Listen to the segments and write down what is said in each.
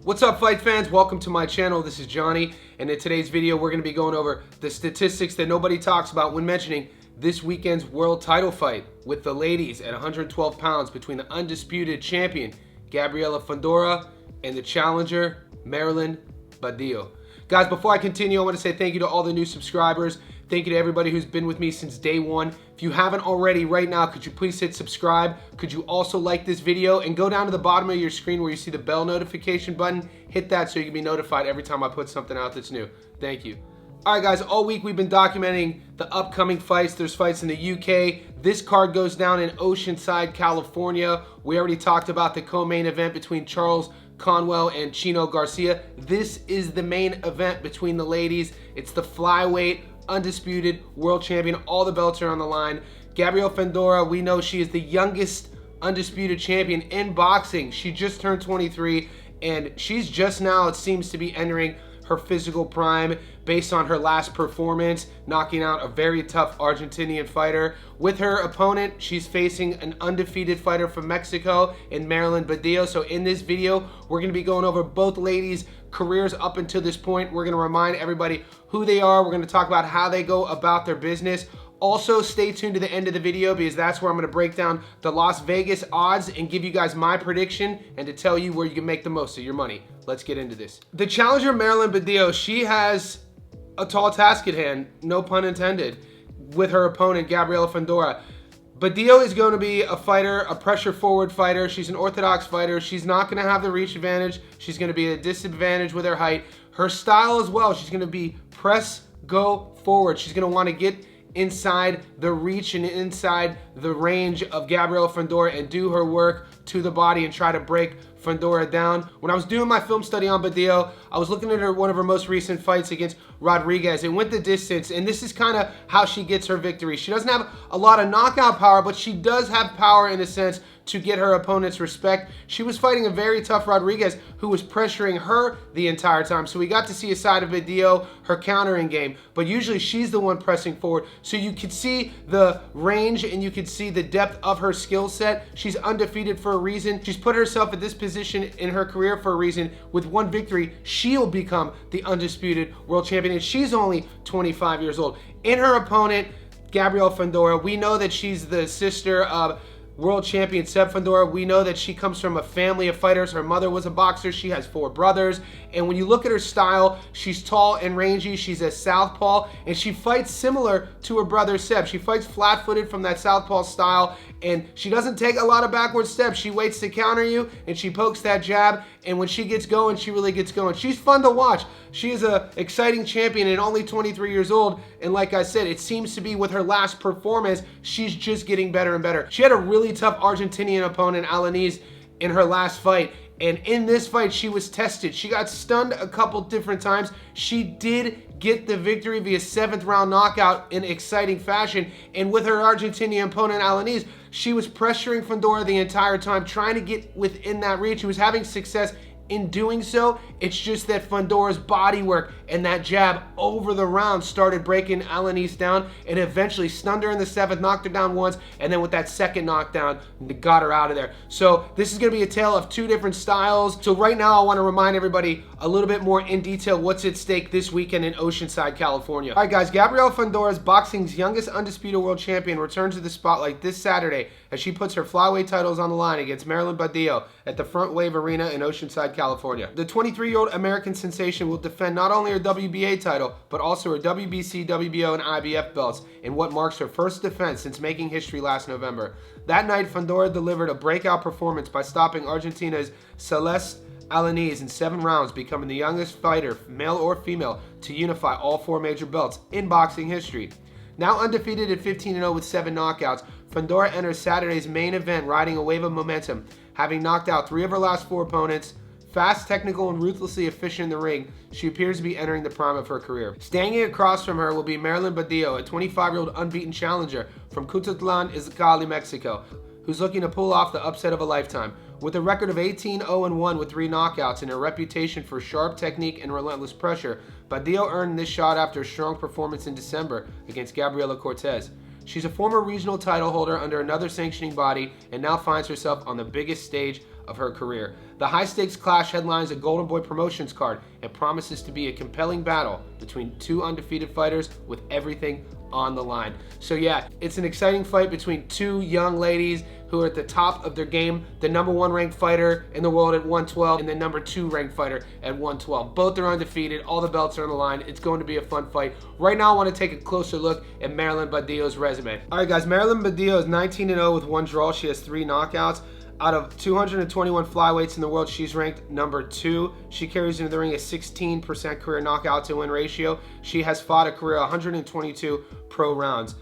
What's up, fight fans? Welcome to my channel. This is Johnny, and in today's video we're going to be going over the statistics that nobody talks about when mentioning this weekend's world title fight with the ladies at 112 pounds between the undisputed champion Gabriela Fundora and the challenger Marilyn Badillo. Guys, before I continue, I want to say thank you to all the new subscribers. Thank you to everybody who's been with me since day one. If you haven't already right now, could you please hit subscribe? Could you also like this video and go down to the bottom of your screen where you see the bell notification button? Hit that so you can be notified every time I put something out that's new. Thank you. All right, guys, all week we've been documenting the upcoming fights. There's fights in the UK. This card goes down in Oceanside, California. We already talked about the co-main event between Charles Conwell and Chino Garcia. This is the main event between the ladies. It's the flyweight undisputed world champion. All the belts are on the line. Gabriella Fundora, we know she is the youngest undisputed champion in boxing. She just turned 23, and she's just now, it seems to be entering her physical prime based on her last performance, knocking out a very tough Argentinian fighter. With her opponent, she's facing an undefeated fighter from Mexico in Marilyn Badillo. So in this video, we're going to be going over both ladies' careers up until this point. We're going to remind everybody who they are. We're going to talk about how they go about their business. Also, stay tuned to the end of the video because that's where I'm going to break down the Las Vegas odds and give you guys my prediction and to tell you where you can make the most of your money. Let's get into this. The challenger, Marilyn Badillo, she has a tall task at hand, no pun intended, with her opponent, Gabriella Fundora. Badillo is going to be a fighter, a pressure forward fighter. She's an orthodox fighter. She's not going to have the reach advantage. She's going to be at a disadvantage with her height. Her style as well, she's going to be press, go forward. She's going to want to get inside the reach and inside the range of Gabriella Fundora and do her work to the body and try to break Fundora down. When I was doing my film study on Badillo, I was looking at one of her most recent fights against Rodriguez. It went the distance, and this is kind of how she gets her victory. She doesn't have a lot of knockout power, but she does have power in a sense to get her opponent's respect. She was fighting a very tough Rodriguez who was pressuring her the entire time. So we got to see a side of Badillo, her countering game, but usually she's the one pressing forward. So you could see the range and you could see the depth of her skill set. She's undefeated for a reason. She's put herself at this position in her career for a reason. With one victory, she'll become the undisputed world champion, and she's only 25 years old. In her opponent, Gabriella Fundora, we know that she's the sister of world champion Seb Fundora. We know that she comes from a family of fighters. Her mother was a boxer. She has 4 brothers. And when you look at her style, she's tall and rangy. She's a southpaw, and she fights similar to her brother Seb. She fights flat-footed from that southpaw style, and she doesn't take a lot of backward steps. She waits to counter you, and she pokes that jab, and when she gets going, she really gets going. She's fun to watch. She is an exciting champion and only 23 years old, and like I said, it seems to be with her last performance, she's just getting better and better. She had a really tough Argentinian opponent, Alanis, in her last fight, and in this fight, she was tested. She got stunned a couple different times. She did get the victory via 7th round knockout in exciting fashion, and with her Argentinian opponent, Alanis, she was pressuring Fundora the entire time, trying to get within that reach. She was having success in doing so. It's just that Fundora's body work and that jab over the round started breaking Alanis down and eventually stunned her in the 7th, knocked her down once, and then with that second knockdown, got her out of there. So this is going to be a tale of 2 different styles. So right now I want to remind everybody a little bit more in detail what's at stake this weekend in Oceanside, California. All right, guys, Gabriella Fundora, boxing's youngest undisputed world champion, returns to the spotlight this Saturday as she puts her flyweight titles on the line against Marilyn Badillo at the Front Wave Arena in Oceanside, California. The 23-year-old American sensation will defend not only her WBA title, but also her WBC, WBO, and IBF belts in what marks her first defense since making history last November. That night, Fundora delivered a breakout performance by stopping Argentina's Celeste Alanis in 7 rounds, becoming the youngest fighter, male or female, to unify all 4 major belts in boxing history. Now undefeated at 15-0 with 7 knockouts, Fundora enters Saturday's main event riding a wave of momentum, having knocked out 3 of her last 4 opponents. Fast, technical, and ruthlessly efficient in the ring, she appears to be entering the prime of her career. Standing across from her will be Marilyn Badillo, a 25-year-old unbeaten challenger from Cuscatlán, Izcalli, Mexico, who's looking to pull off the upset of a lifetime. With a record of 18-0-1 with 3 knockouts and a reputation for sharp technique and relentless pressure, Badillo earned this shot after a strong performance in December against Gabriela Cortez. She's a former regional title holder under another sanctioning body and now finds herself on the biggest stage of her career. The high-stakes clash headlines a Golden Boy Promotions card and promises to be a compelling battle between two undefeated fighters with everything on the line. So yeah, it's an exciting fight between two young ladies who are at the top of their game, the #1 ranked fighter in the world at 112 and the #2 ranked fighter at 112. Both are undefeated, all the belts are on the line. It's going to be a fun fight. Right now I want to take a closer look at Marilyn Badillo's resume. Alright guys, Marilyn Badillo is 19-0 with 1 draw. She has 3 knockouts. Out of 221 flyweights in the world, she's ranked #2. She carries into the ring a 16% career knockout to win ratio. She has fought a career 122 pro rounds.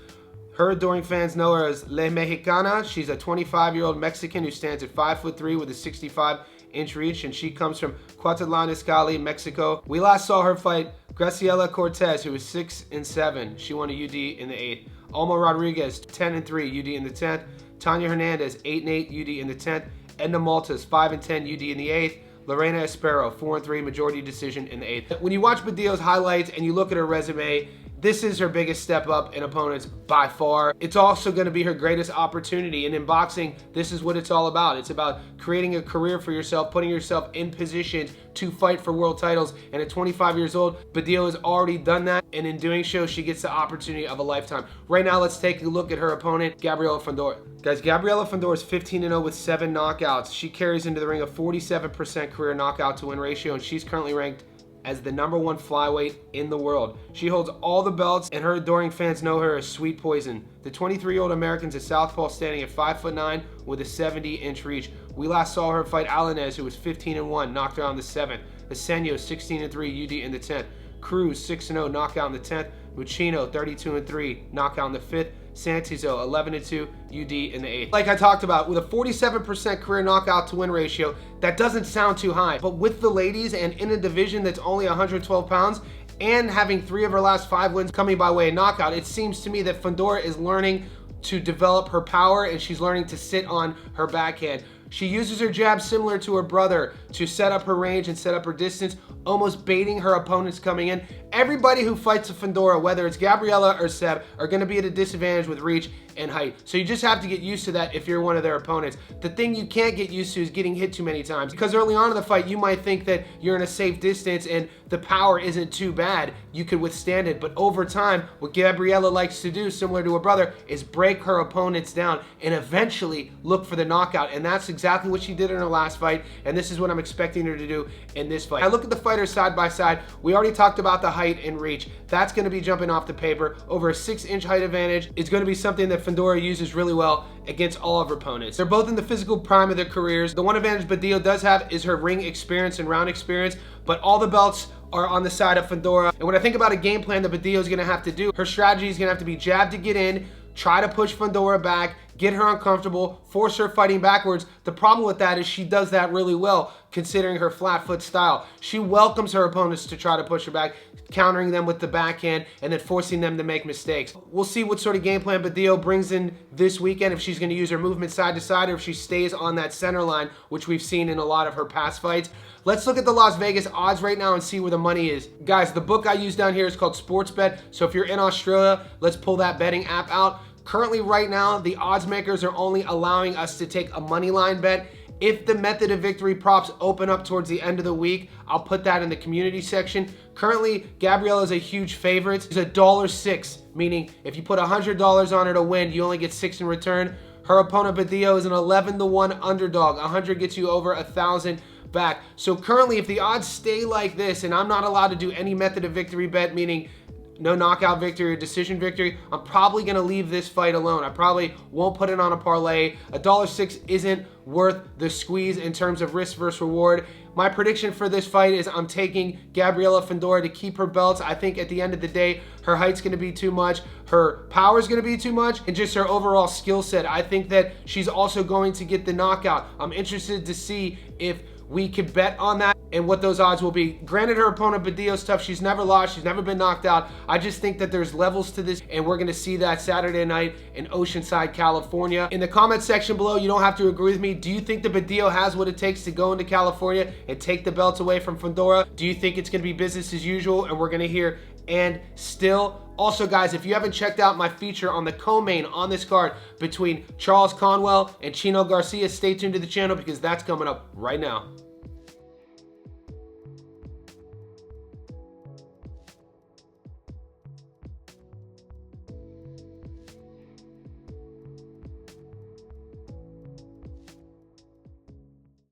Her adoring fans know her as La Mexicana. She's a 25-year-old Mexican who stands at 5'3" with a 65-inch reach, and she comes from Cuautitlán Izcalli, Mexico. We last saw her fight Graciela Cortez, who was 6-7. She won a UD in the 8th. Alma Rodriguez, 10-3, UD in the 10th. Tanya Hernandez, 8-8, UD in the 10th. Edna Maltas, 5-10, UD in the 8th. Lorena Espero, 4-3, majority decision in the 8th. When you watch Badillo's highlights and you look at her resume, this is her biggest step up in opponents by far. It's also going to be her greatest opportunity. And in boxing, this is what it's all about. It's about creating a career for yourself, putting yourself in position to fight for world titles. And at 25 years old, Badillo has already done that. And in doing so, she gets the opportunity of a lifetime. Right now, let's take a look at her opponent, Gabriela Fundora. Guys, Gabriela Fundora is 15-0 with 7 knockouts. She carries into the ring a 47% career knockout to win ratio, and she's currently ranked as the #1 flyweight in the world. She holds all the belts, and her adoring fans know her as Sweet Poison. The 23-year-old American's a southpaw standing at 5'9" with a 70-inch reach. We last saw her fight Alanez, who was 15-1, knocked her out in the 7th. Asenio, 16-3, UD in the 10th. Cruz, 6-0, knockout in the 10th. Muccino, 32-3, knockout in the 5th. Santizo, 11-2, UD in the 8th. Like I talked about, with a 47% career knockout to win ratio, that doesn't sound too high. But with the ladies and in a division that's only 112 pounds, and having 3 of her last 5 wins coming by way of knockout, it seems to me that Fundora is learning to develop her power, and she's learning to sit on her backhand. She uses her jab similar to her brother to set up her range and set up her distance, almost baiting her opponents coming in. Everybody who fights a Fundora, whether it's Gabriella or Seb, are going to be at a disadvantage with reach and height. So you just have to get used to that if you're one of their opponents. The thing you can't get used to is getting hit too many times, because early on in the fight, you might think that you're in a safe distance and the power isn't too bad. You could withstand it. But over time, what Gabriella likes to do, similar to her brother, is break her opponents down and eventually look for the knockout. And that's exactly what she did in her last fight. And this is what I'm expecting her to do in this fight. I look at the fighters side by side. We already talked about the height and reach. That's going to be jumping off the paper. Over a 6-inch height advantage is going to be something that Fundora uses really well against all of her opponents. They're both in the physical prime of their careers. The one advantage Badillo does have is her ring experience and round experience, but all the belts are on the side of Fundora. And when I think about a game plan that Badillo is going to have to do, her strategy is going to have to be jab to get in, try to push Fundora back, get her uncomfortable, force her fighting backwards. The problem with that is she does that really well, considering her flat foot style. She welcomes her opponents to try to push her back, countering them with the backhand and then forcing them to make mistakes. We'll see what sort of game plan Badillo brings in this weekend, if she's going to use her movement side to side or if she stays on that center line, which we've seen in a lot of her past fights. Let's look at the Las Vegas odds right now and see where the money is. Guys, the book I use down here is called Sportsbet. So if you're in Australia, let's pull that betting app out. Currently right now, the odds makers are only allowing us to take a money line bet. If the method of victory props open up towards the end of the week, I'll put that in the community section. Currently, Gabriella is a huge favorite. It's $1.06, meaning if you put $100 on her to win, you only get 6 in return. Her opponent Badillo is an 11-1 underdog. 100 gets you over 1,000 back. So currently, if the odds stay like this, and I'm not allowed to do any method of victory bet, meaning no knockout victory or decision victory, I'm probably going to leave this fight alone. I probably won't put it on a parlay. $1.06 isn't worth the squeeze in terms of risk versus reward. My prediction for this fight is I'm taking Gabriela Fundora to keep her belts. I think at the end of the day, her height's going to be too much, her power's going to be too much, and just her overall skill set. I think that she's also going to get the knockout. I'm interested to see if we could bet on that and what those odds will be. Granted, her opponent Badillo's tough. She's never lost. She's never been knocked out. I just think that there's levels to this, and we're going to see that Saturday night in Oceanside, California. In the comment section below, you don't have to agree with me. Do you think that Badillo has what it takes to go into California and take the belts away from Fundora? Do you think it's going to be business as usual and we're going to hear and still. Also, guys, if you haven't checked out my feature on the co-main on this card between Charles Conwell and Chino Garcia, stay tuned to the channel because that's coming up right now.